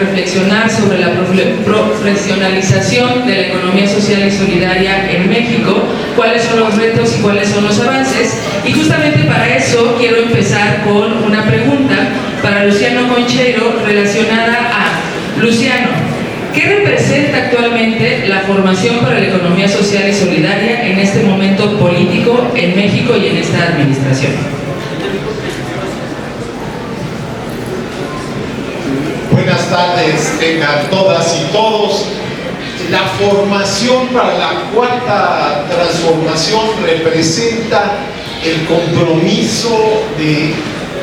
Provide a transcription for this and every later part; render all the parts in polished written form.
reflexionar sobre la profesionalización de la economía social y solidaria en México, cuáles son los retos y cuáles son los avances. Y justamente para eso quiero empezar con una pregunta para Luciano Concheiro relacionada a Luciano. ¿Qué representa actualmente la formación para la economía social y solidaria en este momento político en México y en esta administración? Buenas tardes, tengan todas y todos. La formación para la cuarta transformación representa el compromiso de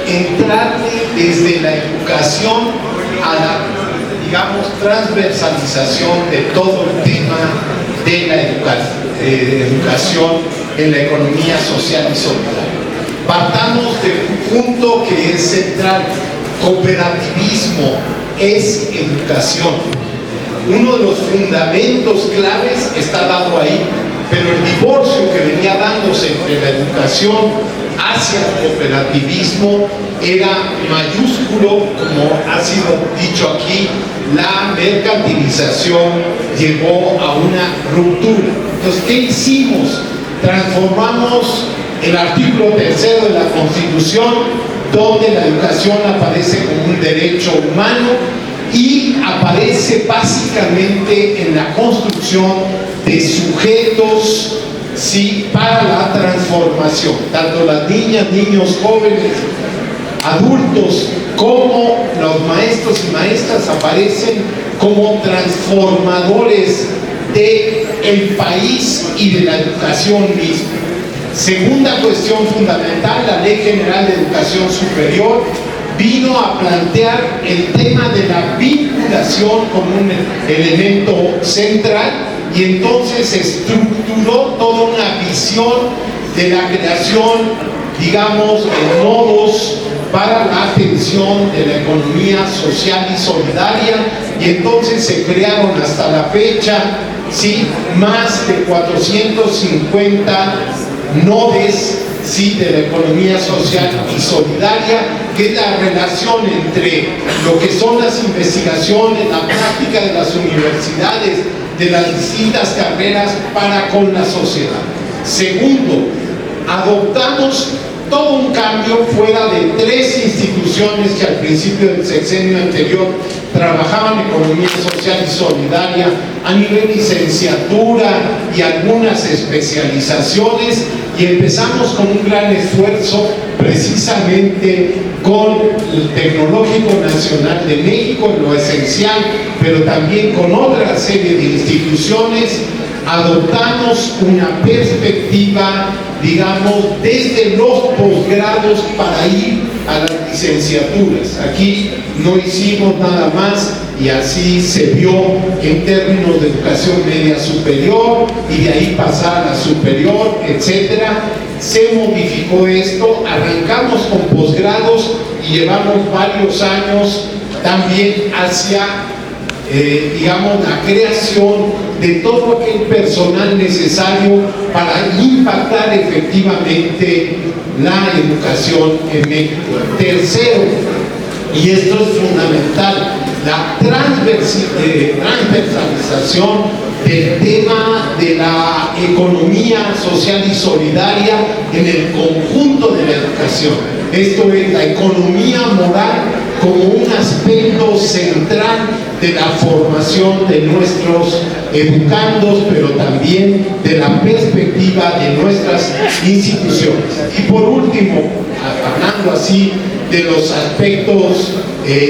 entrarle desde la educación a la, digamos, transversalización de todo el tema de la educación en la economía social y solidaria. Partamos de un punto que es central: cooperativismo es educación. Uno de los fundamentos claves está dado ahí, pero el divorcio que venía dándose entre la educación hacia el cooperativismo era mayúsculo, como ha sido dicho aquí. La mercantilización llevó a una ruptura. Entonces, ¿qué hicimos? Transformamos el artículo 3 de la Constitución, donde la educación aparece como un derecho humano y aparece básicamente en la construcción de sujetos, sí, para la transformación. Tanto las niñas, niños, jóvenes, adultos, como los maestros y maestras aparecen como transformadores del país y de la educación misma. Segunda cuestión fundamental: la Ley General de Educación Superior vino a plantear el tema de la vinculación como un elemento central, y entonces estructuró toda una visión de la creación, digamos, de nodos para la atención de la economía social y solidaria, y entonces se crearon hasta la fecha, sí, más de 450 nodes, sí, de la economía social y solidaria, que es la relación entre lo que son las investigaciones, la práctica de las universidades, de las distintas carreras para con la sociedad. Segundo, adoptamos todo un cambio fuera de 3 instituciones que al principio del sexenio anterior trabajaban economía social y solidaria a nivel licenciatura y algunas especializaciones, y empezamos con un gran esfuerzo precisamente con el Tecnológico Nacional de México, en lo esencial, pero también con otra serie de instituciones. Adoptamos una perspectiva, digamos, desde los posgrados para ir a las licenciaturas. Aquí no hicimos nada más, y así se vio en términos de educación media superior, y de ahí pasar a la superior, etcétera. Se modificó esto, arrancamos con posgrados y llevamos varios años también hacia digamos, la creación de todo aquel personal necesario para impactar efectivamente la educación en México. Tercero, y esto es fundamental, la transversalización del tema de la economía social y solidaria en el conjunto de la educación. Esto es la economía moral como un aspecto central de la formación de nuestros educandos, pero también de la perspectiva de nuestras instituciones. Y por último, hablando así de los aspectos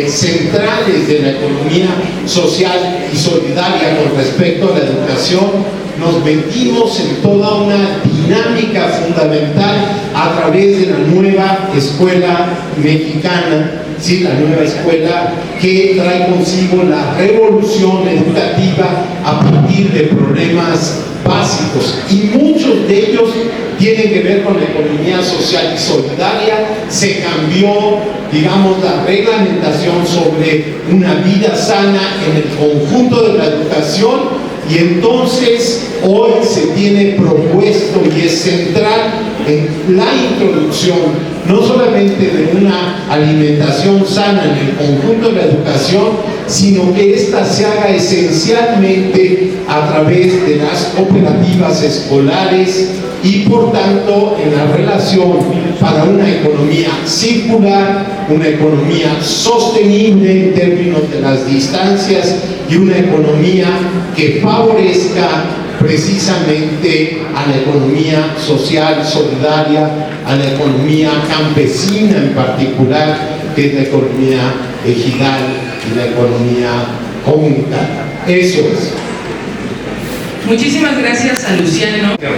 centrales de la economía social y solidaria con respecto a la educación, nos metimos en toda una dinámica fundamental a través de la nueva escuela mexicana, ¿sí? La nueva escuela que trae consigo la revolución educativa a partir de problemas básicos, y muchos de ellos tienen que ver con la economía social y solidaria. Se cambió, digamos, la reglamentación sobre una vida sana en el conjunto de la educación, y entonces hoy se tiene propuesto y es central en la introducción no solamente de una alimentación sana en el conjunto de la educación, sino que ésta se haga esencialmente a través de las cooperativas escolares y por tanto en la relación para una economía circular, una economía sostenible en términos de las distancias y una economía que favorezca precisamente a la economía social, solidaria, a la economía campesina en particular, que es la economía ejidal y la economía comunitaria. Eso es. Muchísimas gracias a Luciano. Yo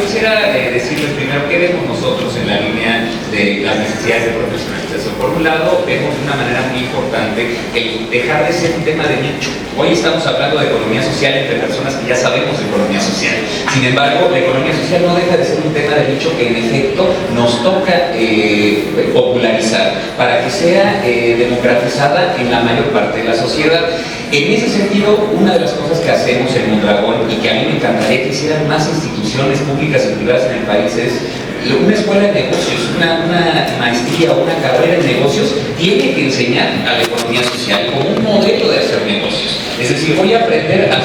quisiera decirles primero qué vemos nosotros en la línea de las necesidades de profesionalización. Por un lado, vemos de una manera muy importante el dejar de ser un tema de nicho. Hoy estamos hablando de economía social entre personas que ya sabemos de economía social. Sin embargo, la economía social no deja de ser un tema de nicho que en efecto nos toca popularizar para que sea democratizada en la mayor parte de la sociedad. En ese sentido, una de las cosas que hacemos en Mondragón y que a mí me encantaría que hicieran más instituciones públicas y privadas en el país es una escuela de negocios, una maestría o una carrera en negocios tiene que enseñar a la economía social como un modelo de hacer negocios. Es decir, voy a aprender a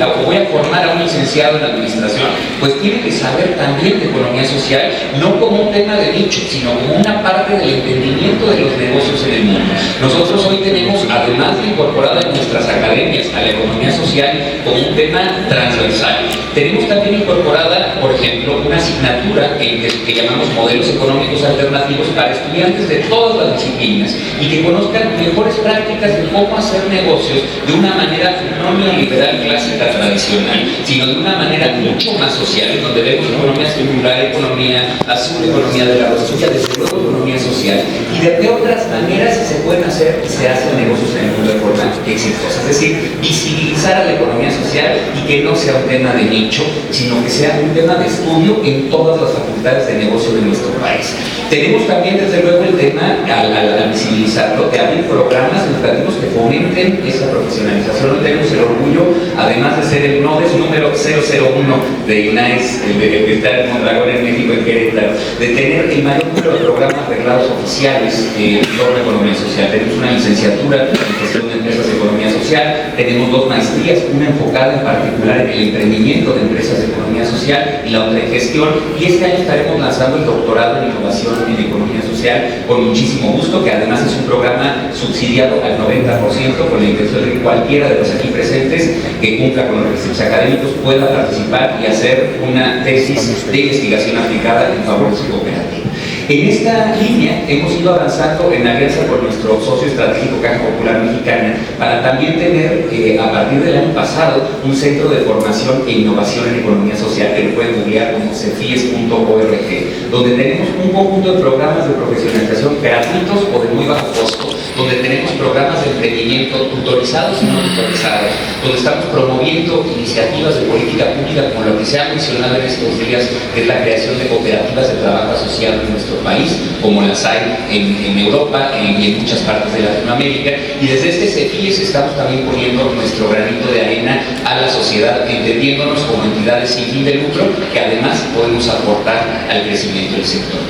o voy a formar a un licenciado en administración, pues tiene que saber también de economía social, no como un tema de nicho, sino como una parte del entendimiento de los negocios en el mundo. Nosotros hoy tenemos, además de incorporada en nuestras academias a la economía social como un tema transversal, tenemos también incorporada, por ejemplo, una asignatura que llamamos modelos económicos alternativos para estudiantes de todas las disciplinas y que conozcan mejores prácticas de cómo hacer negocios de una manera no neoliberal clásica tradicional, sino de una manera mucho más social, donde vemos economía circular, economía azul, economía de la rosquilla, desde luego economía social, y de qué otras maneras se pueden hacer y se hacen negocios en el mundo de forma exitosa. Es decir, visibilizar a la economía social y que no sea un tema de nicho, sino que sea un tema de estudio en todas las facultades de negocio de nuestro país. Tenemos también, desde luego, el tema, al visibilizarlo, de abrir programas educativos que fomenten esa profesionalización. Hoy tenemos el orgullo, además de ser el NODES número 001 de INAES, de estar en Mondragón, en México, en Querétaro, de tener el mayor número de programas reglados oficiales sobre economía social. Tenemos una licenciatura en gestión de empresas de economía social, tenemos 2 maestrías, una enfocada en particular en el emprendimiento de empresas de economía social y la otra en gestión, y este año estaremos lanzando el doctorado en innovación en economía social con muchísimo gusto, que además es un programa subsidiado al 90% con la intención de que cualquiera de los aquí presentes que cumpla con los requisitos académicos pueda participar y hacer una tesis de investigación aplicada en favor de su cooperativa. En esta línea hemos ido avanzando en alianza con nuestro socio estratégico Caja Popular Mexicana para también tener a partir del año pasado un centro de formación e innovación en economía social que lo pueden googlear como cefies.org, donde tenemos un conjunto de programas de profesionalización gratuitos o de muy bajo costo, donde tenemos programas de emprendimiento tutorizados y no tutorizados, donde estamos promoviendo iniciativas de política pública como lo que se ha mencionado en estos días, que es la creación de cooperativas de trabajo asociado en nuestro país, como las hay en Europa y en muchas partes de Latinoamérica, y desde este CEFIES estamos también poniendo nuestro granito de arena a la sociedad, entendiéndonos como entidades sin fin de lucro, que además podemos aportar al crecimiento del sector.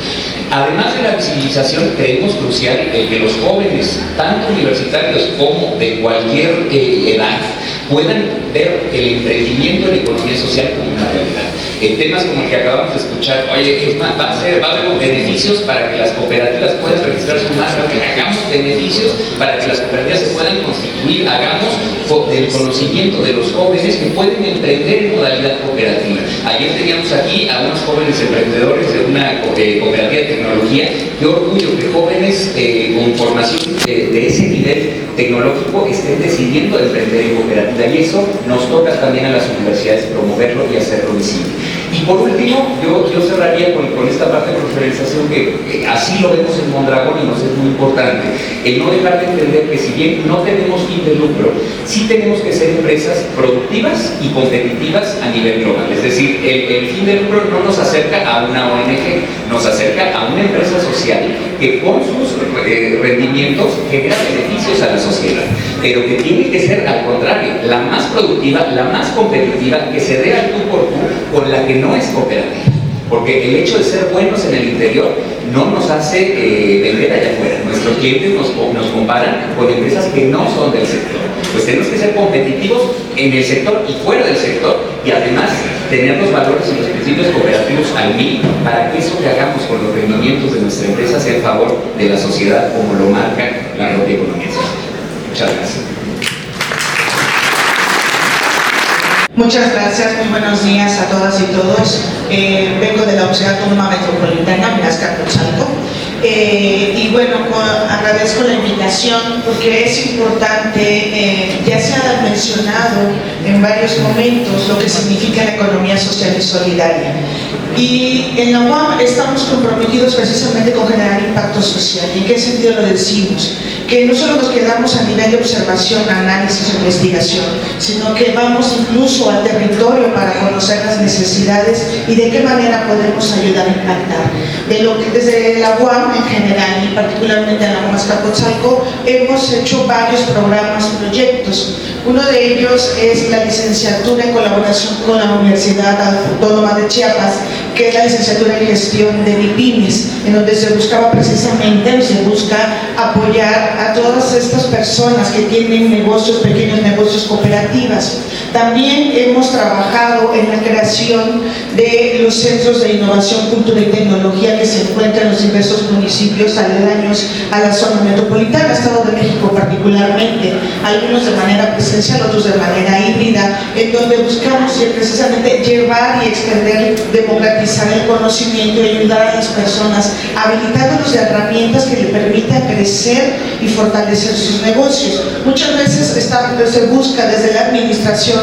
Además de la visibilización, creemos crucial el que los jóvenes, tanto universitarios como de cualquier edad, puedan ver el emprendimiento en la economía social como una realidad. En temas como el que acabamos de escuchar, oye, va a haber beneficios para que las cooperativas puedan registrar su marca, que hagamos beneficios para que las cooperativas se puedan constituir, hagamos del conocimiento de los jóvenes que pueden emprender en modalidad cooperativa. Ayer teníamos aquí a unos jóvenes emprendedores de una cooperativa de tecnología. Qué orgullo que jóvenes con formación de ese nivel tecnológico estén decidiendo emprender en cooperativa, y eso nos toca también a las universidades promoverlo y hacerlo visible. Y por último, yo cerraría con esta parte de profesionalización que así lo vemos en Mondragón y nos es muy importante, el no dejar de entender que si bien no tenemos fin de lucro, sí tenemos que ser empresas productivas y competitivas a nivel global. Es decir, el fin de lucro no nos acerca a una ONG, nos acerca a una empresa social que con sus rendimientos genera beneficios a la sociedad, pero que tiene que ser al contrario, la más productiva, la más competitiva, que se dé al tú por tú con la que no es cooperativa. porque el hecho de ser buenos en el interior no nos hace vender allá afuera. Nuestros clientes nos comparan con empresas que no son del sector. Pues tenemos que ser competitivos en el sector y fuera del sector, y además tener los valores y los principios cooperativos al mínimo para que eso que hagamos con los rendimientos de nuestra empresa sea en favor de la sociedad, como lo marca la propia economía social. Muchas gracias. Muchas gracias, muy buenos días a todas y todos. Vengo de la Universidad Autónoma Metropolitana, Azcapotzalco. Y bueno, agradezco la invitación porque es importante, ya se ha mencionado en varios momentos lo que significa la economía social y solidaria. Y en la UAM estamos comprometidos precisamente con generar impacto social. ¿Y en qué sentido lo decimos? Que no solo nos quedamos a nivel de observación, análisis o investigación, sino que vamos incluso al territorio para conocer las necesidades y de qué manera podemos ayudar a impactar. De lo que desde la UAM en general y particularmente en la UAM Azcapotzalco hemos hecho varios programas, proyectos. Uno de ellos es la licenciatura en colaboración con la Universidad Autónoma de Chiapas, que es la licenciatura en gestión de MIPYMES, en donde se buscaba precisamente, se busca apoyar a todas estas personas que tienen negocios, pequeños negocios, cooperativas. También hemos trabajado en la creación de los centros de innovación, cultura y tecnología que se encuentran en los diversos municipios aledaños a la zona metropolitana, Estado de México particularmente, algunos de manera presencial, otros de manera híbrida, en donde buscamos precisamente llevar y extender, democratizar el conocimiento y ayudar a las personas, habilitándolos de herramientas que le permitan crecer y fortalecer sus negocios. Muchas veces se busca desde la administración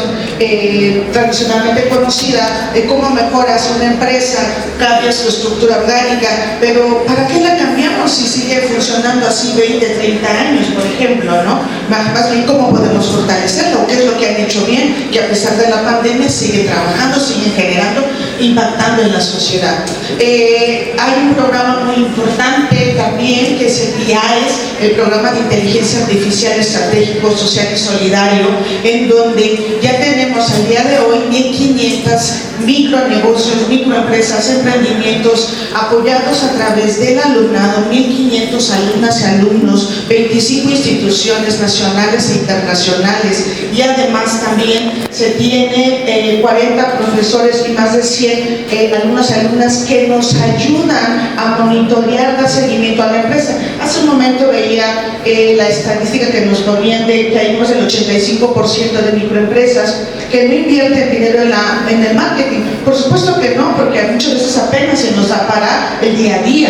tradicionalmente conocida de cómo mejoras una empresa, cambia su estructura orgánica, pero ¿para qué la cambiamos si sigue funcionando así 20, 30 años, por ejemplo, ¿no? Más bien cómo podemos fortalecerlo, qué es lo que han hecho bien, que a pesar de la pandemia siguen trabajando, siguen generando, impactando en la sociedad. Hay un programa muy importante también que es el PIAES, el Programa de Inteligencia Artificial Estratégico, Social y Solidario, en donde ya tenemos al día de hoy 1.500 micronegocios, microempresas, emprendimientos apoyados a través del alumnado, 1.500 alumnas y alumnos, 25 instituciones nacionales e internacionales, y además también se tiene 40 profesores y más de 100 alumnos y alumnas que nos ayudan a monitorear, dar seguimiento a la empresa. Hace un momento veía la estadística que nos ponían de que hay más del 85% de microempresas que no invierten dinero en el marketing. Por supuesto que no, porque muchas veces apenas se nos da para el día a día,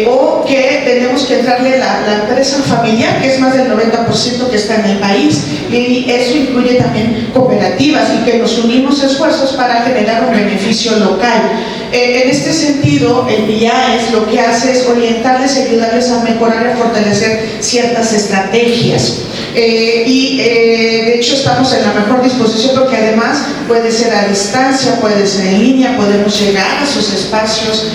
o que tenemos que entrarle la empresa familiar, que es más del 90% que está en el país, y eso incluye también cooperativas, y que nos unimos esfuerzos para generar un beneficio local. En este sentido, el PIAES lo que hace es orientarles y ayudarles a mejorar y a fortalecer ciertas estrategias. De hecho estamos en la mejor disposición porque además puede ser a distancia, puede ser en línea, podemos llegar a sus espacios.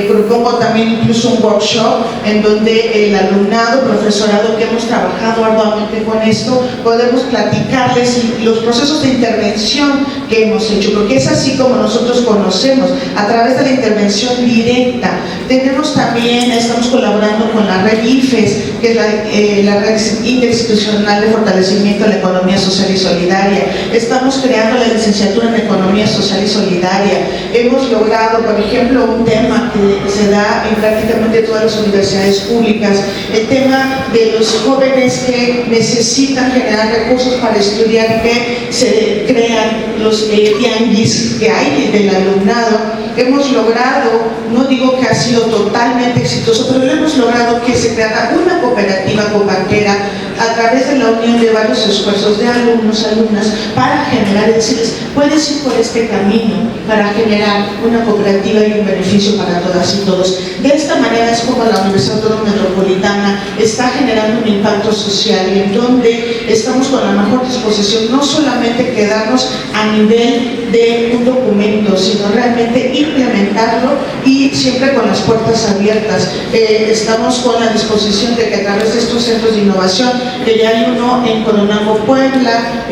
Propongo también incluso un workshop en donde el alumnado, profesorado que hemos trabajado arduamente con esto, podemos platicarles los procesos de intervención que hemos hecho, porque es así como nosotros conocemos, a través de la intervención directa. Estamos colaborando con la red IFES, que es la red interinstitucional de fortalecimiento de la economía social y solidaria. Estamos creando la licenciatura en economía social y solidaria. Hemos logrado, por ejemplo, un tema que se da en prácticamente todas las universidades públicas, el tema de los jóvenes que necesitan generar recursos para estudiar, que se crean los tianguis que hay del alumnado. Hemos logrado, no digo que ha sido totalmente exitoso, pero hemos logrado que se creara una cooperativa cobanquera a través de la unión de varios esfuerzos de alumnos, alumnas, para generar, decirles, puedes ir por este camino para generar una cooperativa y un beneficio para todas y todos. De esta manera es como la Universidad Autónoma Metropolitana está generando un impacto social, y en donde estamos con la mejor disposición, no solamente quedarnos a nivel de un documento, sino realmente implementarlo, y siempre con las puertas abiertas. Estamos con la disposición de que a través de estos centros de innovación que ya hay uno en Coronango, Puebla,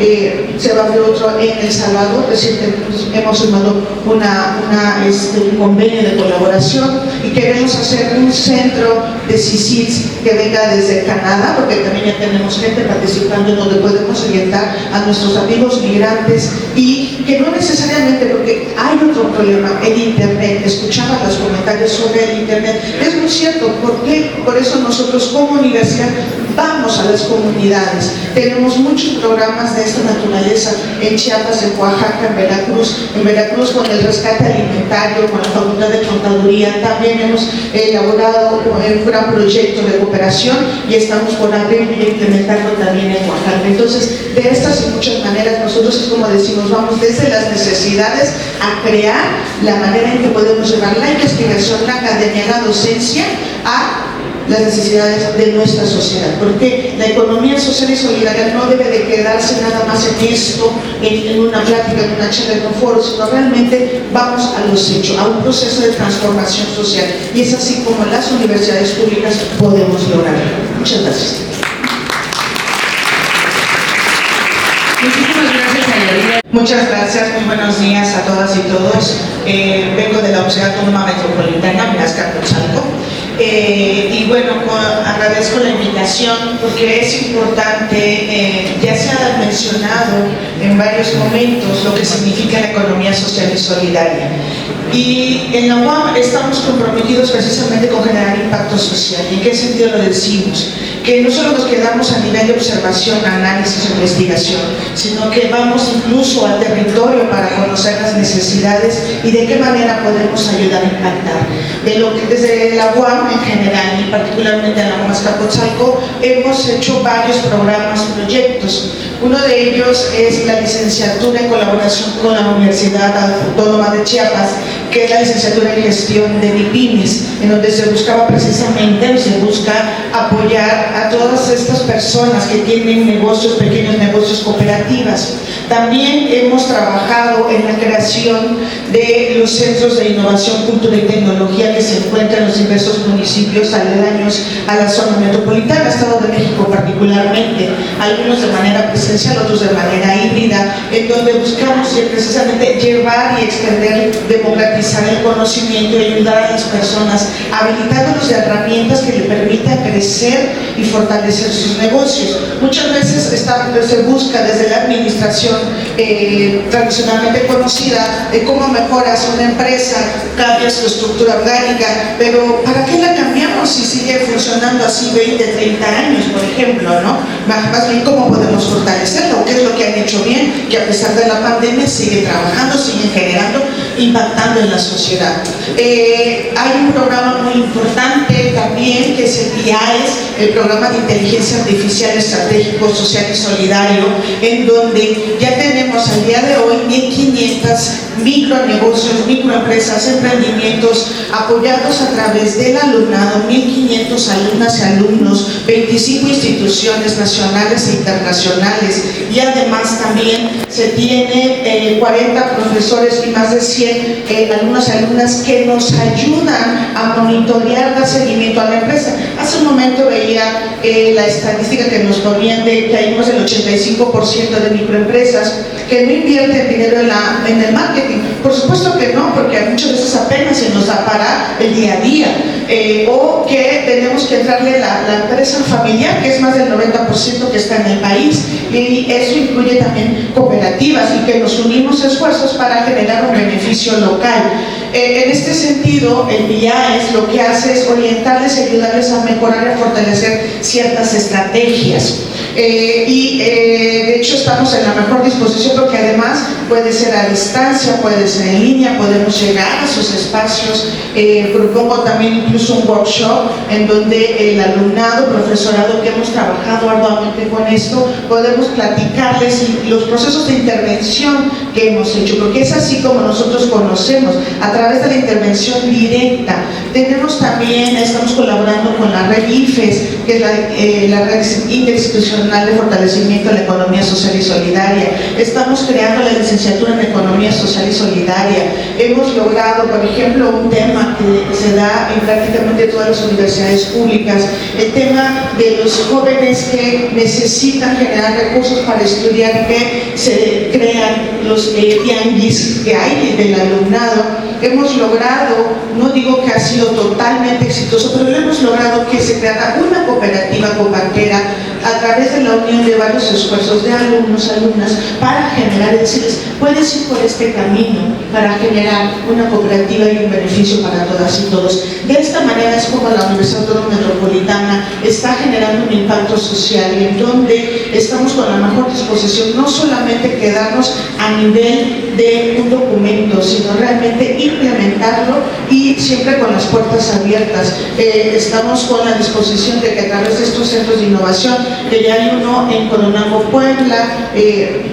se va a abrir otro en El Salvador. Recientemente hemos firmado un convenio de colaboración y queremos hacer un centro de CICILS que venga desde Canadá, porque también ya tenemos gente participando en donde podemos orientar a nuestros amigos migrantes, y que no necesariamente, porque hay otro problema, el internet. Escuchaba los comentarios sobre el internet, es muy cierto. ¿Por qué? Por eso nosotros como universidad vamos a las comunidades, tenemos muchos programas de esta naturaleza en Chiapas, en Oaxaca, en Veracruz con el rescate alimentario, con la Facultad de Contaduría. También hemos elaborado un gran proyecto de cooperación y estamos por abrir y implementarlo también en Oaxaca. Entonces, de estas y muchas maneras, nosotros es como decimos, vamos desde las necesidades a crear la manera en que podemos llevar la investigación, la academia, la docencia a las necesidades de nuestra sociedad, porque la economía social y solidaria no debe de quedarse nada más en esto, en una plática, en una charla, en un foro, sino realmente vamos a los hechos, a un proceso de transformación social, y es así como las universidades públicas podemos lograrlo. Muchas gracias. Muchísimas gracias, Ayarina. Muchas gracias, muy buenos días a todas y todos. Vengo de la Universidad Autónoma Metropolitana, Minas-Capochalco. Y bueno, agradezco la invitación porque es importante, ya se ha mencionado en varios momentos lo que significa la economía social y solidaria. Y en la UAM estamos comprometidos precisamente con generar impacto social. ¿Y en qué sentido lo decimos? Que no solo nos quedamos a nivel de observación, análisis o investigación, sino que vamos incluso al territorio para conocer las necesidades y de qué manera podemos ayudar a impactar. De lo que desde la UAM en general y particularmente en la UAM Azcapotzalco hemos hecho varios programas, proyectos. Uno de ellos es la licenciatura en colaboración con la Universidad Autónoma de Chiapas, que es la licenciatura en gestión de MIPYMES, en donde se buscaba precisamente, se busca apoyar a todas estas personas que tienen negocios, pequeños negocios, cooperativas. También hemos trabajado en la creación de los centros de innovación, cultura y tecnología que se encuentran en los diversos municipios aledaños a la zona metropolitana, Estado de México particularmente, algunos de manera presencial, otros de manera híbrida, en donde buscamos precisamente llevar y extender, democratizar el conocimiento y ayudar a las personas, habilitándolos de herramientas que le permitan crecer y fortalecer sus negocios. Muchas veces se busca desde la administración tradicionalmente conocida de cómo mejoras una empresa, cambias su estructura orgánica, pero ¿para qué la cambiamos si sigue funcionando así 20, 30 años, por ejemplo, ¿no? Más bien, ¿cómo podemos fortalecerlo? ¿Qué es lo que han hecho bien? Que a pesar de la pandemia siguen trabajando, siguen generando, impactando en la sociedad. Hay un programa muy importante también que es el PIAES, el Programa de Inteligencia Artificial Estratégico, Social y Solidario, en donde ya tenemos al día de hoy 1.500 micronegocios, microempresas, emprendimientos apoyados a través del alumnado, 1.500 alumnas y alumnos, 25 instituciones nacionales e internacionales, y además también se tiene 40 profesores y más de 100 alumnos y alumnas que nos ayudan a monitorear, dar seguimiento a la empresa. Hace un momento veía la estadística que nos ponían de que hay más del 85% de microempresas que no invierten dinero en el marketing. Por supuesto que no, porque muchas veces apenas se nos da para el día a día, o que tenemos que entrarle la empresa familiar, que es más del 90% que está en el país, y eso incluye también cooperativas, y que nos unimos esfuerzos para generar un beneficio local. En este sentido, el PIAES lo que hace es orientarles y ayudarles a mejorar y a fortalecer ciertas estrategias. De hecho estamos en la mejor disposición porque además puede ser a distancia, puede ser en línea, podemos llegar a sus espacios. Propongo también incluso un workshop en donde el alumnado, profesorado que hemos trabajado arduamente con esto, podemos platicarles los procesos de intervención que hemos hecho, porque es así como nosotros conocemos, a través de la intervención directa. Tenemos también, estamos colaborando con la red IFES, que es la red interinstitucional de fortalecimiento de la economía social y solidaria. estamos creando la licenciatura en Economía Social y Solidaria. Hemos logrado, por ejemplo, un tema que se da en prácticamente todas las universidades públicas, el tema de los jóvenes que necesitan generar recursos para estudiar, que se crean los tianguis que hay del alumnado. Hemos logrado, no digo que ha sido totalmente exitoso, pero hemos logrado que se creara una cooperativa copartera a través de la unión de varios esfuerzos de alumnos, alumnas, para generar, decirles, puedes ir por este camino para generar una cooperativa y un beneficio para todas y todos. De esta manera es como la Universidad Autónoma Metropolitana está generando un impacto social y en donde estamos con la mejor disposición, no solamente quedarnos a nivel de un documento, sino realmente implementarlo y siempre con las puertas abiertas. Estamos con la disposición de que a través de estos centros de innovación, que ya hay uno en Coronango, Puebla,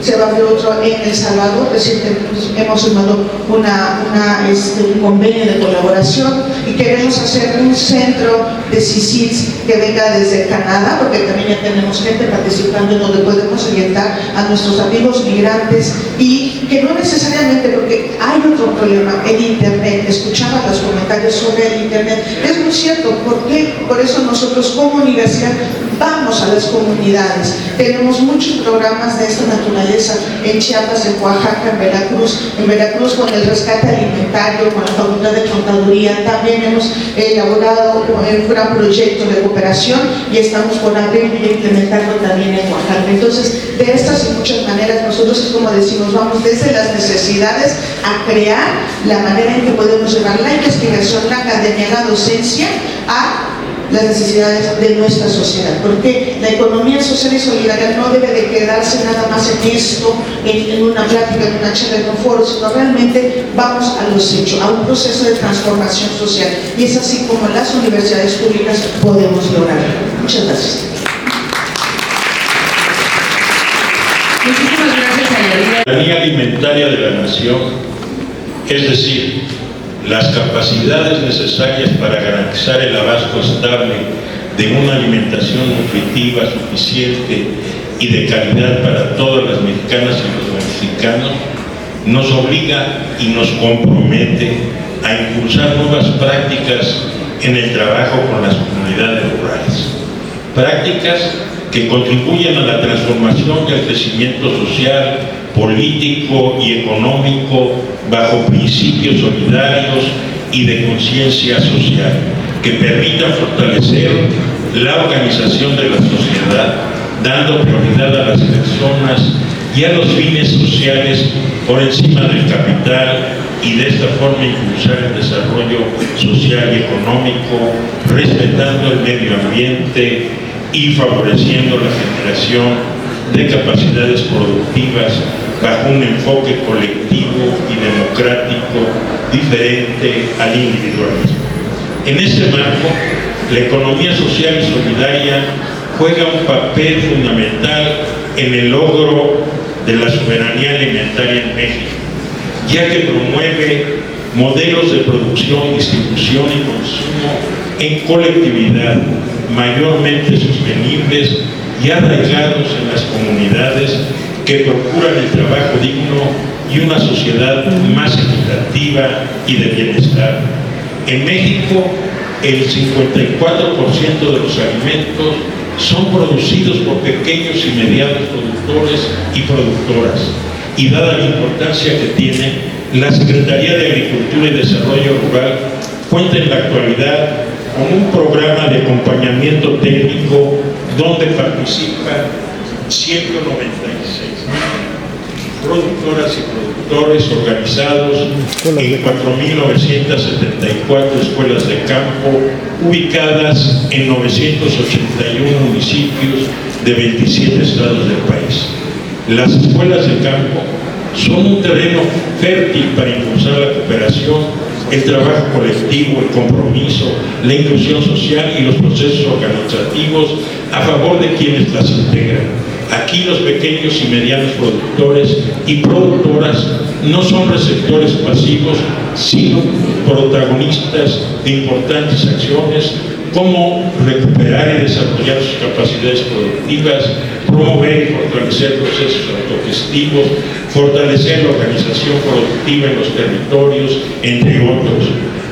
se va a abrir otro en El Salvador, recientemente hemos firmado un convenio de colaboración y queremos hacer un centro de CICILS que venga desde Canadá, porque también ya tenemos gente participando en donde podemos orientar a nuestros amigos migrantes y que no necesariamente, porque hay otro problema, el internet. Escuchaba los comentarios sobre el internet, es muy cierto. ¿Por qué? Por eso nosotros como universidad vamos a las comunidades, tenemos muchos programas de esta naturaleza en Chiapas, en Oaxaca, en Veracruz con el rescate alimentario, con la Facultad de Contaduría. También hemos elaborado un gran proyecto de cooperación y estamos por abrir y implementarlo también en Oaxaca. Entonces, de estas y muchas maneras, nosotros es como decimos, vamos desde las necesidades a crear la manera en que podemos llevar la investigación, la academia, la docencia a las necesidades de nuestra sociedad, porque la economía social y solidaria no debe de quedarse nada más en esto, en una plática, en una charla, en un foro, sino realmente vamos a los hechos, a un proceso de transformación social, y es así como las universidades públicas podemos lograrlo. Muchas gracias. Muchísimas gracias, Ayadira. La soberanía alimentaria de la nación, es decir, las capacidades necesarias para garantizar el abasto estable de una alimentación nutritiva, suficiente y de calidad para todas las mexicanas y los mexicanos, nos obliga y nos compromete a impulsar nuevas prácticas en el trabajo con las comunidades rurales. Prácticas que contribuyen a la transformación y al crecimiento social, político y económico bajo principios solidarios y de conciencia social, que permitan fortalecer la organización de la sociedad, dando prioridad a las personas y a los fines sociales por encima del capital, y de esta forma impulsar el desarrollo social y económico, respetando el medio ambiente y favoreciendo la generación de capacidades productivas bajo un enfoque colectivo y democrático diferente al individualismo. En ese marco, la economía social y solidaria juega un papel fundamental en el logro de la soberanía alimentaria en México, ya que promueve modelos de producción, distribución y consumo en colectividad mayormente sostenibles y arraigados en las comunidades, que procuran el trabajo digno y una sociedad más equitativa y de bienestar. En México, el 54% de los alimentos son producidos por pequeños y medianos productores y productoras, y dada la importancia que tiene, la Secretaría de Agricultura y Desarrollo Rural cuenta en la actualidad con un programa de acompañamiento técnico donde participan 196 productoras y productores organizados en 4.974 escuelas de campo ubicadas en 981 municipios de 27 estados del país. Las escuelas de campo son un terreno fértil para impulsar la cooperación, el trabajo colectivo, el compromiso, la inclusión social y los procesos organizativos a favor de quienes las integran. Aquí los pequeños y medianos productores y productoras no son receptores pasivos, sino protagonistas de importantes acciones cómo recuperar y desarrollar sus capacidades productivas, promover y fortalecer procesos autogestivos, fortalecer la organización productiva en los territorios, entre otros.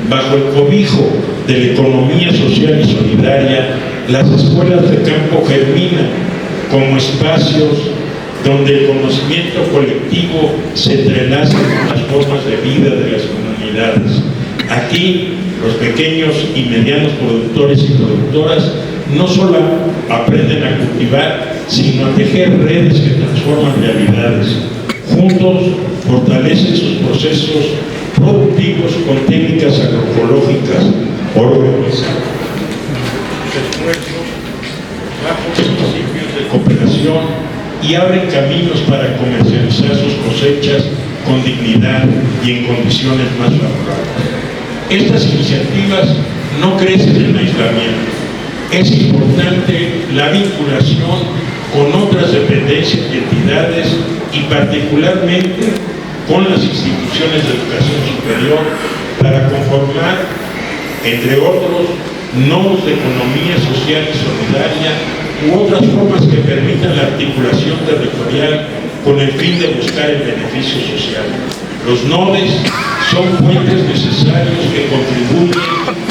Bajo el cobijo de la economía social y solidaria, las escuelas de campo germinan como espacios donde el conocimiento colectivo se entrelaza con las formas de vida de las comunidades. Aquí, los pequeños y medianos productores y productoras no solo aprenden a cultivar, sino a tejer redes que transforman realidades. Juntos fortalecen sus procesos productivos con técnicas agroecológicas, organizan sus esfuerzos bajo principios de cooperación y abren caminos para comercializar sus cosechas con dignidad y en condiciones más favorables. Estas iniciativas no crecen en aislamiento. Es importante la vinculación con otras dependencias y entidades y particularmente con las instituciones de educación superior para conformar, entre otros, nodos de economía social y solidaria u otras formas que permitan la articulación territorial con el fin de buscar el beneficio social. Los nodes son fuentes necesarios que contribuyen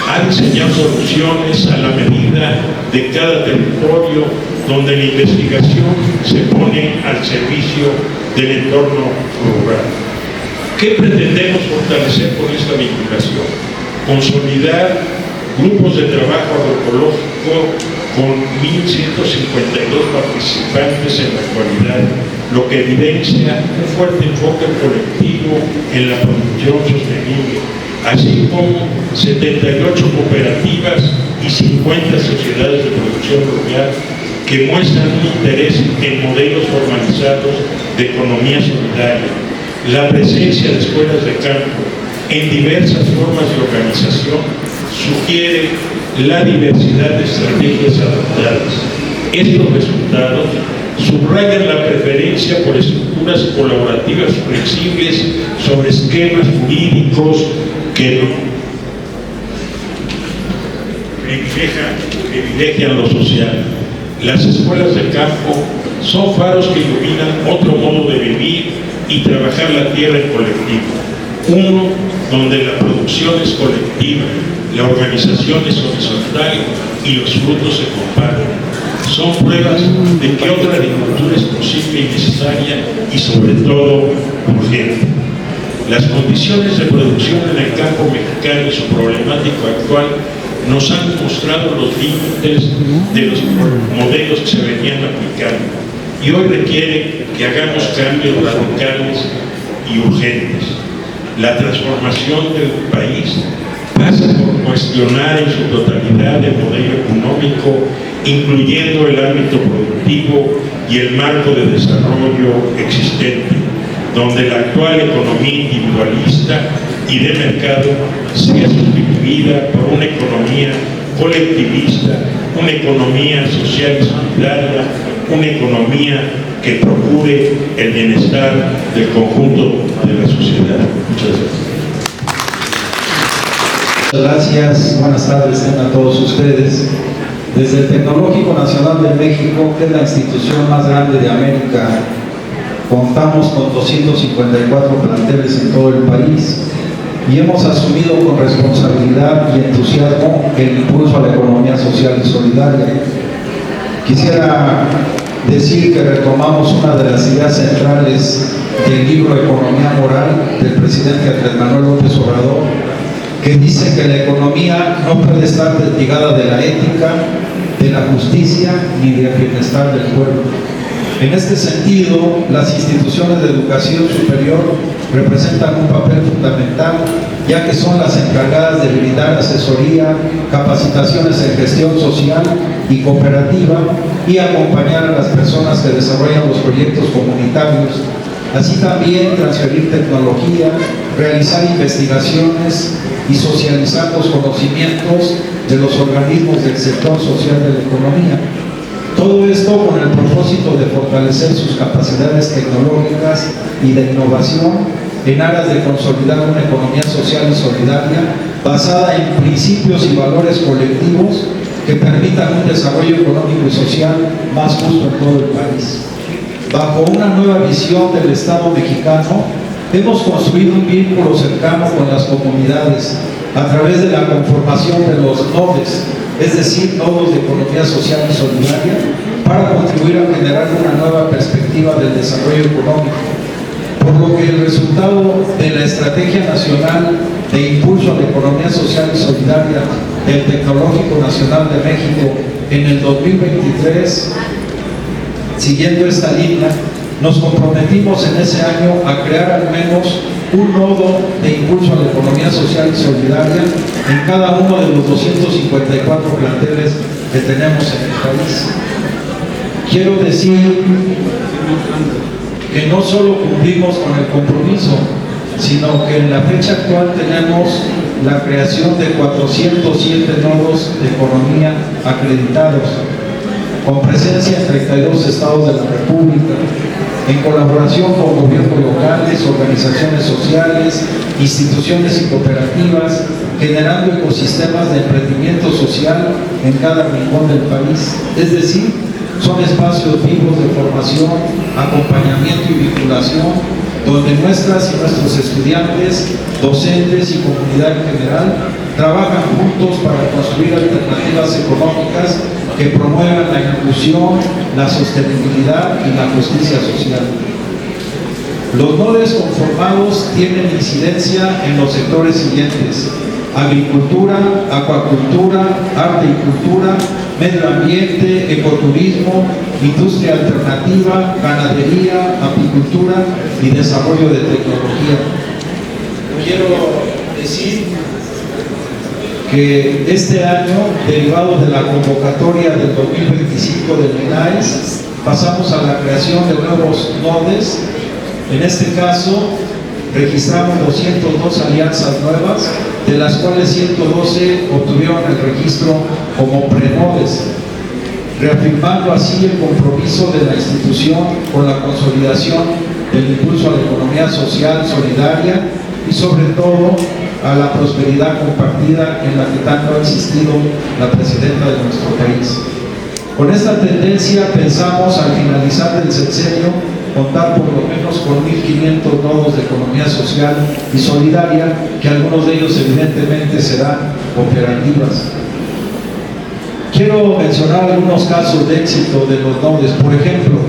a diseñar soluciones a la medida de cada territorio donde la investigación se pone al servicio del entorno rural. ¿Qué pretendemos fortalecer con esta vinculación? Consolidar grupos de trabajo agroecológico con 1.152 participantes en la actualidad, lo que evidencia un fuerte enfoque colectivo en la producción sostenible, así como 78 cooperativas y 50 sociedades de producción rural que muestran un interés en modelos formalizados de economía solidaria. La presencia de escuelas de campo en diversas formas de organización sugiere la diversidad de estrategias adoptadas. Estos resultados subrayan la preferencia por estructuras colaborativas flexibles sobre esquemas jurídicos que privilegian lo social. Las escuelas de campo son faros que iluminan otro modo de vivir y trabajar la tierra en colectivo. Uno donde la producción es colectiva, la organización es horizontal y los frutos se comparten. Son pruebas de que otra agricultura es posible y necesaria y sobre todo urgente. Las condiciones de producción en el campo mexicano y su problemático actual nos han mostrado los límites de los modelos que se venían aplicando y hoy requiere que hagamos cambios radicales y urgentes. La transformación del país pasa por cuestionar en su totalidad el modelo económico, incluyendo el ámbito productivo y el marco de desarrollo existente, donde la actual economía individualista y de mercado sea sustituida por una economía colectivista, una economía social y solidaria, una economía que procure el bienestar del conjunto de la sociedad. Muchas gracias. Gracias, buenas tardes a todos ustedes. Desde el Tecnológico Nacional de México, que es la institución más grande de América, contamos con 254 planteles en todo el país y hemos asumido con responsabilidad y entusiasmo el impulso a la economía social y solidaria. Quisiera decir que retomamos una de las ideas centrales del libro Economía Moral del presidente Andrés Manuel López Obrador, que dice que la economía no puede estar desligada de la ética, de la justicia ni del bienestar del pueblo. En este sentido, las instituciones de educación superior representan un papel fundamental, ya que son las encargadas de brindar asesoría, capacitaciones en gestión social y cooperativa y acompañar a las personas que desarrollan los proyectos comunitarios, así también transferir tecnología, realizar investigaciones y socializar los conocimientos de los organismos del sector social de la economía. Todo esto con el propósito de fortalecer sus capacidades tecnológicas y de innovación en aras de consolidar una economía social y solidaria basada en principios y valores colectivos que permitan un desarrollo económico y social más justo en todo el país. Bajo una nueva visión del Estado mexicano, hemos construido un vínculo cercano con las comunidades a través de la conformación de los nodes, es decir, nodos de economía social y solidaria, para contribuir a generar una nueva perspectiva del desarrollo económico. Por lo que el resultado de la Estrategia Nacional de Impulso a la Economía Social y Solidaria del Tecnológico Nacional de México en el 2023, siguiendo esta línea, nos comprometimos en ese año a crear al menos un nodo de impulso a la economía social y solidaria en cada uno de los 254 planteles que tenemos en el país. Quiero decir que no solo cumplimos con el compromiso, sino que en la fecha actual tenemos la creación de 407 nodos de economía acreditados, con presencia en 32 estados de la República, en colaboración con gobiernos locales, organizaciones sociales, instituciones y cooperativas, generando ecosistemas de emprendimiento social en cada rincón del país. Es decir, son espacios vivos de formación, acompañamiento y vinculación, donde nuestras y nuestros estudiantes, docentes y comunidad en general trabajan juntos para construir alternativas económicas que promuevan la inclusión, la sostenibilidad y la justicia social. Los nodes conformados tienen incidencia en los sectores siguientes: agricultura, acuacultura, arte y cultura, medio ambiente, ecoturismo, industria alternativa, ganadería, apicultura y desarrollo de tecnología. Quiero decir que este año, derivado de la convocatoria del 2025 del INAES, pasamos a la creación de nuevos nodes. En este caso, registramos 202 alianzas nuevas, de las cuales 112 obtuvieron el registro como prenodes, reafirmando así el compromiso de la institución con la consolidación del impulso a la economía social solidaria y sobre todo a la prosperidad compartida en la que tanto ha existido la presidenta de nuestro país. Con esta tendencia pensamos al finalizar el sexenio contar por lo menos con 1.500 nodos de economía social y solidaria, que algunos de ellos evidentemente serán cooperativas. Quiero mencionar algunos casos de éxito de los nodos. Por ejemplo,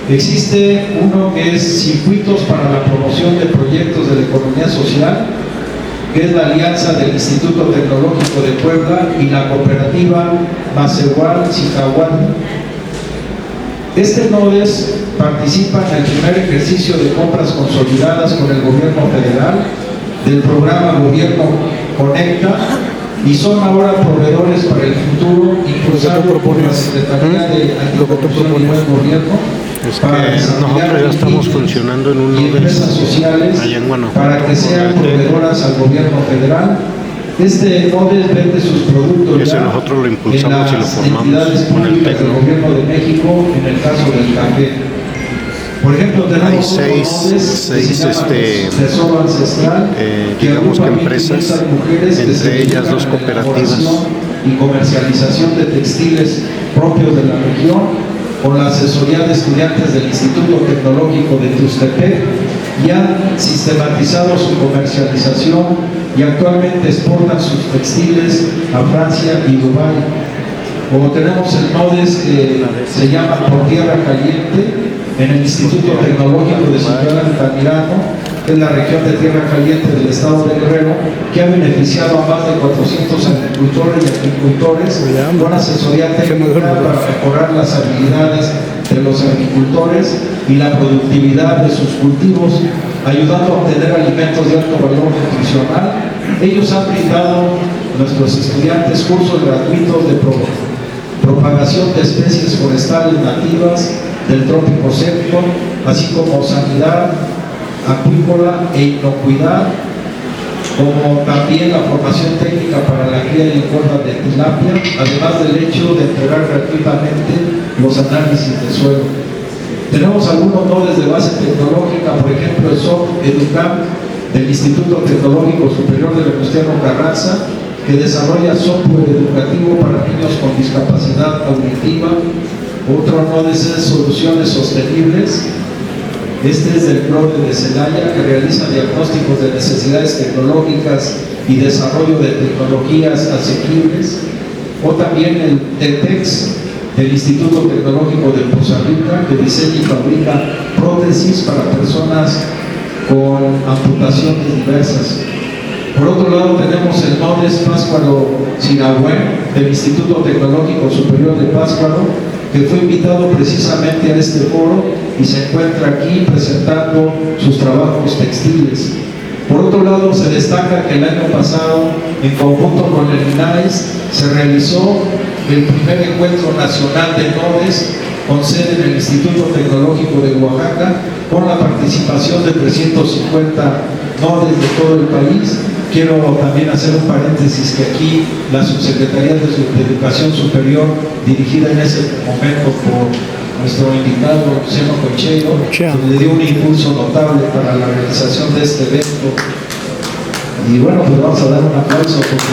existe uno que es Circuitos para la Promoción de Proyectos de la Economía Social, que es la alianza del Instituto Tecnológico de Puebla y la cooperativa Macehual-Cicahuatl. Este NODES participa en el primer ejercicio de compras consolidadas con el gobierno federal del programa Gobierno Conecta y son ahora proveedores para el futuro, impulsado por la Secretaría de Anticorrupción y Buen Gobierno, para nosotros ya estamos funcionando en un y empresas sociales para que sean proveedoras al gobierno federal. Este NODES vende sus productos ese nosotros lo impulsamos y lo formamos con el del gobierno de México en el caso del café. Por ejemplo, tenemos hay seis Tesoro Ancestral, digamos que empresas, entre ellas dos cooperativas y comercialización de textiles propios de la región, con la asesoría de estudiantes del Instituto Tecnológico de Tuxtepec, y han sistematizado su comercialización y actualmente exportan sus textiles a Francia y Dubái. Como tenemos el NODES que se llama Por Tierra Caliente, en el Instituto Tecnológico de Ciudad Altamirano, que es la región de Tierra Caliente del estado de Guerrero, que ha beneficiado a más de 400 agricultores y agricultores con asesoría técnica para mejorar las habilidades de los agricultores y la productividad de sus cultivos, ayudando a obtener alimentos de alto valor nutricional. Ellos han brindado a nuestros estudiantes cursos gratuitos de propagación de especies forestales nativas del trópico seco, así como sanidad acuícola e inocuidad, como también la formación técnica para la cría y engorda de tilapia, además del hecho de entregar gratuitamente los análisis de suelo. Tenemos algunos nodes de base tecnológica, por ejemplo el SOC Educam del Instituto Tecnológico Superior de Venustiano Carranza, que desarrolla software educativo para niños con discapacidad auditiva. Otro NODES es Soluciones Sostenibles. Este es del CRODE de Celaya, que realiza diagnósticos de necesidades tecnológicas y desarrollo de tecnologías asequibles. O también el TETEX, del Instituto Tecnológico de Poza Rica, que diseña y fabrica prótesis para personas con amputaciones diversas. Por otro lado tenemos el NODES Pátzcuaro Sirahuen, del Instituto Tecnológico Superior de Pátzcuaro, que fue invitado precisamente a este foro y se encuentra aquí presentando sus trabajos textiles. Por otro lado, se destaca que el año pasado, en conjunto con el INAES, se realizó el primer encuentro nacional de NODES con sede en el Instituto Tecnológico de Oaxaca, con la participación de 350 NODES de todo el país. Quiero también hacer un paréntesis que aquí la Subsecretaría de Educación Superior, dirigida en ese momento por nuestro invitado Luciano Concheiro, le dio un impulso notable para la realización de este evento. Y bueno, pues vamos a dar un aplauso porque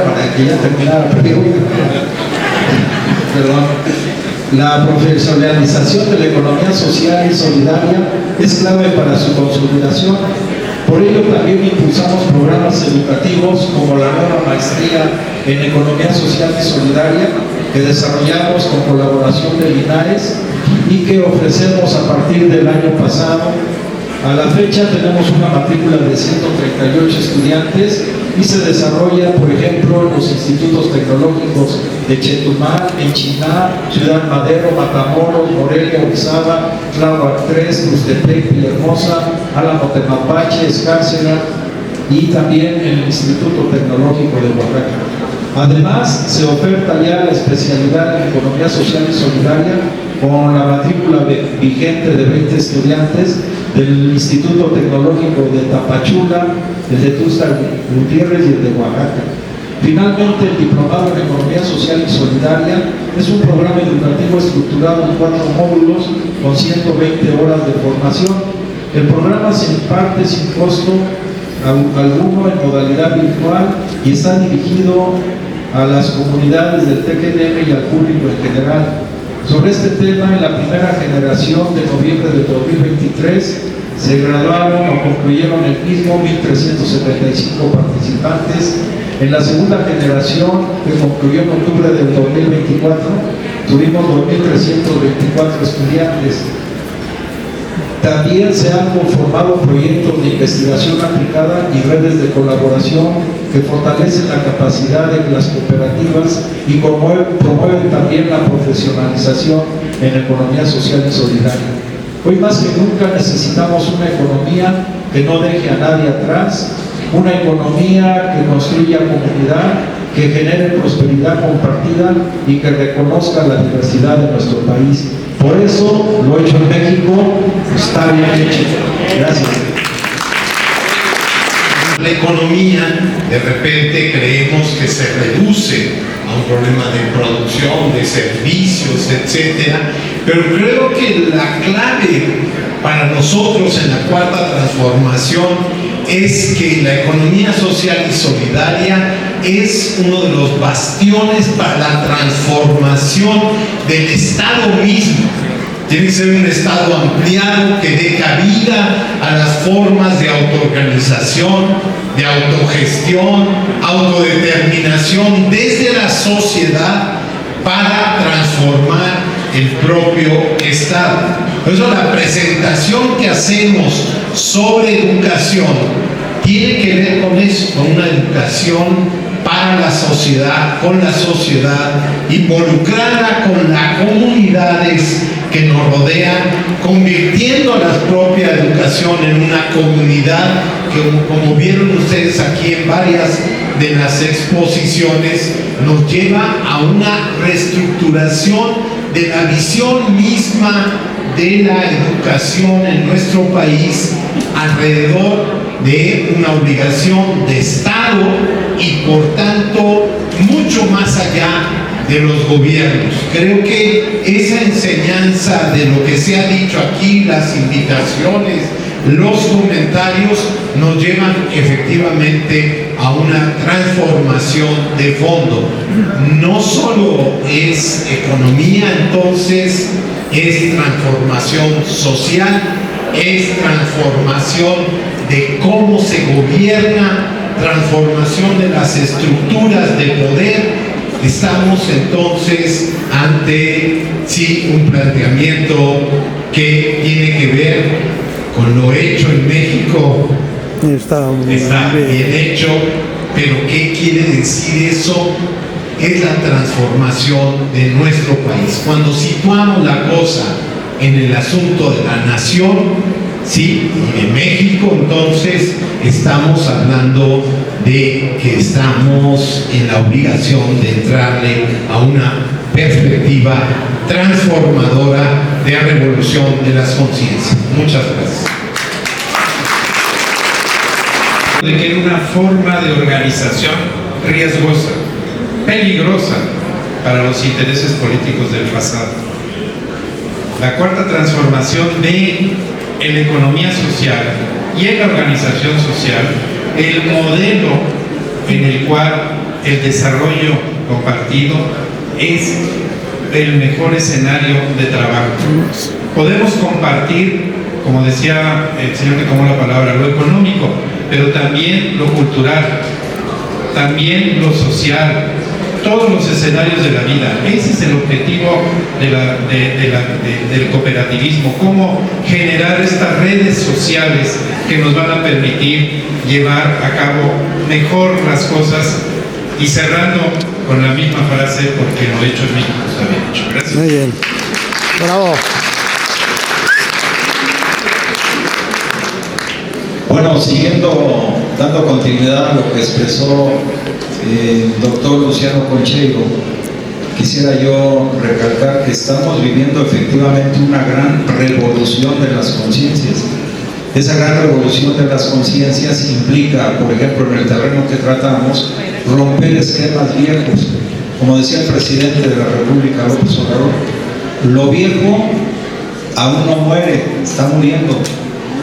para que ya terminara la pregunta. Perdón. La profesionalización de la economía social y solidaria es clave para su consolidación. Por ello también impulsamos programas educativos como la nueva maestría en Economía Social y Solidaria que desarrollamos con colaboración del INAES y que ofrecemos a partir del año pasado. A la fecha tenemos una matrícula de 138 estudiantes y se desarrolla, por ejemplo, en los institutos tecnológicos de Chetumal, Enchiná, Ciudad Madero, Matamoros, Morelia, Orizaba, Tláhuac 3, Tuxtepec, Villahermosa, Álamo Temapache, Escárcega y también en el Instituto Tecnológico de Oaxaca. Además, se oferta ya la especialidad en Economía Social y Solidaria con la matrícula vigente de 20 estudiantes del Instituto Tecnológico de Tapachula, el de Tuxtla Gutiérrez y el de Oaxaca. Finalmente, el Diplomado en Economía Social y Solidaria es un programa educativo estructurado en 4 módulos con 120 horas de formación. El programa se imparte sin costo alguno en modalidad virtual y está dirigido a las comunidades del TECNM y al público en general. Sobre este tema, en la primera generación de noviembre de 2023 se graduaron o concluyeron el mismo 1.375 participantes. En la segunda generación, que concluyó en octubre del 2024, tuvimos 2.324 estudiantes. También se han conformado proyectos de investigación aplicada y redes de colaboración que fortalecen la capacidad de las cooperativas y promueven también la profesionalización en economía social y solidaria. Hoy más que nunca necesitamos una economía que no deje a nadie atrás, una economía que construya comunidad, que genere prosperidad compartida y que reconozca la diversidad de nuestro país. Por eso, lo hecho en México está bien hecho. Gracias. La economía, de repente creemos que se reduce a un problema de producción, de servicios, etcétera, pero creo que la clave para nosotros en la cuarta transformación es que la economía social y solidaria es uno de los bastiones para la transformación del Estado mismo. Tiene que ser un Estado ampliado que dé cabida a las formas de autoorganización, de autogestión, autodeterminación desde la sociedad para transformar el propio Estado. Por eso la presentación que hacemos sobre educación tiene que ver con eso, con una educación para la sociedad, con la sociedad, involucrada con las comunidades que nos rodean, convirtiendo la propia educación en una comunidad que, como vieron ustedes aquí en varias de las exposiciones, nos lleva a una reestructuración de la visión misma de la educación en nuestro país alrededor de una obligación de Estado y por tanto mucho más allá de los gobiernos. Creo que esa enseñanza de lo que se ha dicho aquí, las invitaciones los comentarios nos llevan efectivamente a una transformación de fondo. No solo es economía, entonces es transformación social, es transformación de cómo se gobierna, transformación de las estructuras de poder. Estamos entonces ante un planteamiento que tiene que ver con lo hecho en México. Está bien hecho, pero ¿qué quiere decir eso? Es la transformación de nuestro país. Cuando situamos la cosa en el asunto de la nación, y de México, entonces estamos hablando de que estamos en la obligación de entrarle a una perspectiva transformadora de revolución de las conciencias. Muchas gracias. De que era una forma de organización riesgosa, peligrosa para los intereses políticos del pasado. La cuarta transformación en la economía social y en la organización social, el modelo en el cual el desarrollo compartido es el mejor escenario de trabajo. Podemos compartir, como decía el señor que tomó la palabra, lo económico, pero también lo cultural, también lo social, todos los escenarios de la vida. Ese es el objetivo del cooperativismo, cómo generar estas redes sociales que nos van a permitir llevar a cabo mejor las cosas. Y cerrando con la misma frase, porque lo hecho en México está bien hecho. Gracias. Muy bien. Bravo. Bueno, dando continuidad a lo que expresó el doctor Luciano Concheiro, quisiera yo recalcar que estamos viviendo efectivamente una gran revolución de las conciencias. Esa gran revolución de las conciencias implica, por ejemplo, en el terreno que tratamos, romper esquemas viejos. Como decía el presidente de la República, López Obrador, lo viejo aún no muere, está muriendo,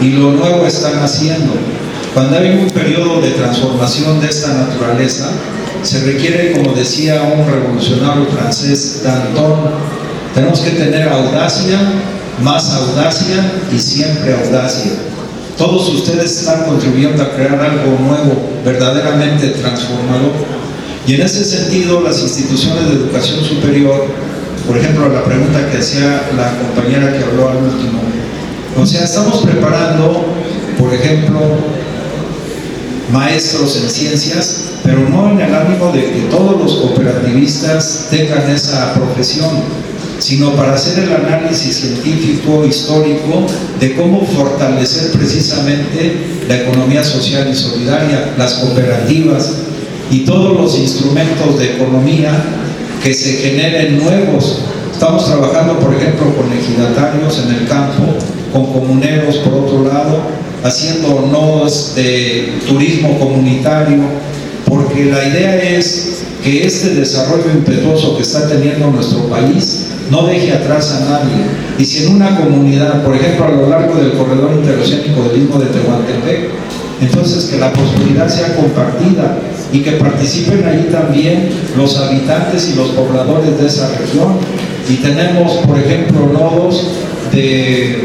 y lo nuevo está naciendo. Cuando hay un periodo de transformación de esta naturaleza, se requiere, como decía un revolucionario francés, Danton, tenemos que tener audacia, más audacia y siempre audacia. Todos ustedes están contribuyendo a crear algo nuevo, verdaderamente transformador. Y en ese sentido, las instituciones de educación superior, por ejemplo, la pregunta que hacía la compañera que habló al último, o sea, estamos preparando, por ejemplo, maestros en ciencias, pero no en el ánimo de que todos los cooperativistas tengan esa profesión, sino para hacer el análisis científico, histórico, de cómo fortalecer precisamente la economía social y solidaria, las cooperativas y todos los instrumentos de economía que se generen nuevos. Estamos trabajando, por ejemplo, con ejidatarios en el campo, con comuneros por otro lado, haciendo nodos de turismo comunitario, porque la idea es que este desarrollo impetuoso que está teniendo nuestro país no deje atrás a nadie. Y si en una comunidad, por ejemplo, a lo largo del corredor interoceánico del Istmo de Tehuantepec, entonces que la prosperidad sea compartida y que participen ahí también los habitantes y los pobladores de esa región. Y tenemos, por ejemplo, nodos de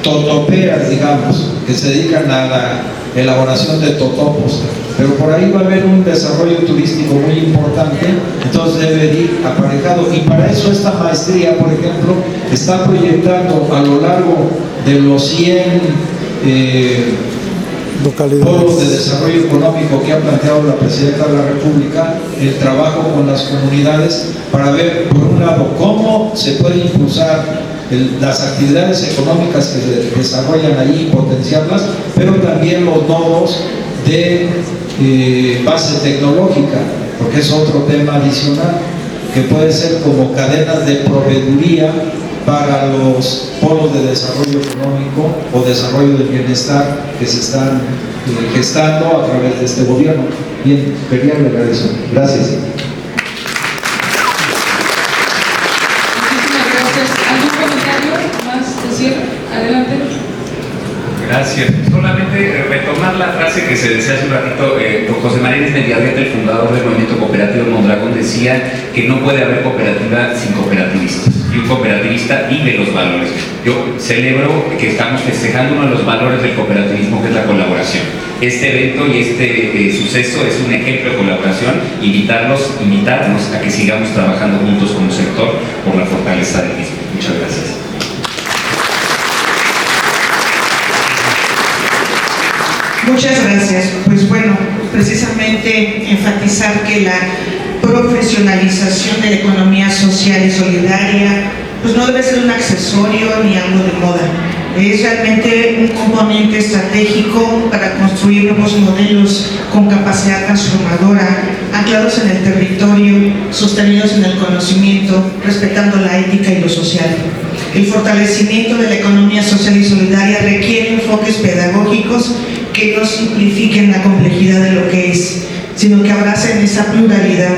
totoperas, digamos, que se dedican a la elaboración de totopos, pero por ahí va a haber un desarrollo turístico muy importante, entonces debe ir aparejado. Y para eso esta maestría, por ejemplo, está proyectando a lo largo de los 100 polos de desarrollo económico que ha planteado la Presidenta de la República, el trabajo con las comunidades para ver, por un lado, cómo se puede impulsar las actividades económicas que se desarrollan allí y potenciarlas, pero también los nodos de base tecnológica, porque es otro tema adicional, que puede ser como cadenas de proveeduría para los polos de desarrollo económico o desarrollo del bienestar que se están gestando a través de este gobierno. Bien, quería agregar eso. Gracias. Muchísimas gracias. ¿Algún comentario más de cierre? Adelante. gracias. Solamente retomar la frase que se decía hace un ratito, José María Mediaveta, el fundador del movimiento cooperativo Mondragón, decía que no puede haber cooperativa sin cooperativistas, y un cooperativista vive los valores. Yo celebro que estamos festejando uno de los valores del cooperativismo, que es la colaboración. Este evento y este suceso es un ejemplo de colaboración. Invitarnos a que sigamos trabajando juntos como sector por la fortaleza del mismo. Muchas gracias. Muchas gracias. Pues bueno, precisamente enfatizar que la profesionalización de la economía social y solidaria pues no debe ser un accesorio ni algo de moda. Es realmente un componente estratégico para construir nuevos modelos con capacidad transformadora, anclados en el territorio, sostenidos en el conocimiento, respetando la ética y lo social. El fortalecimiento de la economía social y solidaria requiere enfoques pedagógicos que no simplifiquen la complejidad de lo que es, sino que abracen esa pluralidad,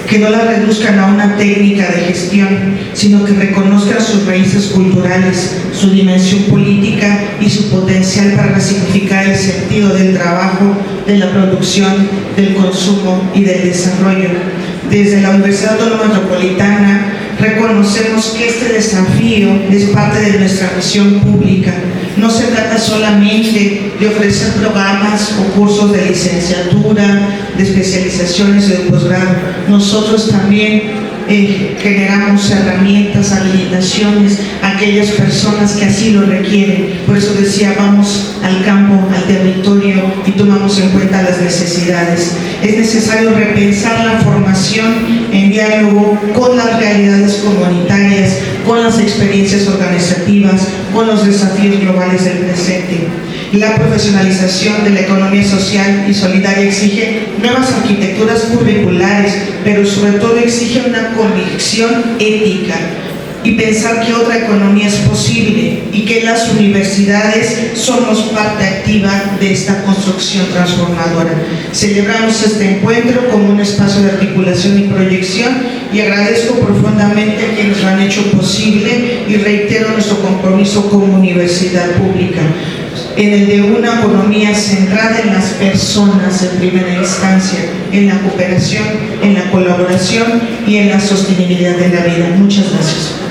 que no la reduzcan a una técnica de gestión, sino que reconozcan sus raíces culturales, su dimensión política y su potencial para resignificar el sentido del trabajo, de la producción, del consumo y del desarrollo. Desde la Universidad Autónoma Metropolitana reconocemos que este desafío es parte de nuestra misión pública. No se trata solamente de ofrecer programas o cursos de licenciatura, de especializaciones o de posgrado. Nosotros también generamos herramientas, habilitaciones a aquellas personas que así lo requieren. Por eso decía, vamos al campo, al territorio y tomamos en cuenta las necesidades. Es necesario repensar la formación en diálogo con las realidades comunitarias, con las experiencias organizativas, con los desafíos globales del presente. La profesionalización de la economía social y solidaria exige nuevas arquitecturas curriculares, pero sobre todo exige una convicción ética y pensar que otra economía es posible y que las universidades somos parte activa de esta construcción transformadora. Celebramos este encuentro como un espacio de articulación y proyección y agradezco profundamente a quienes lo han hecho posible y reitero nuestro compromiso como universidad pública en el de una economía centrada en las personas en primera instancia, en la cooperación, en la colaboración y en la sostenibilidad de la vida. Muchas gracias.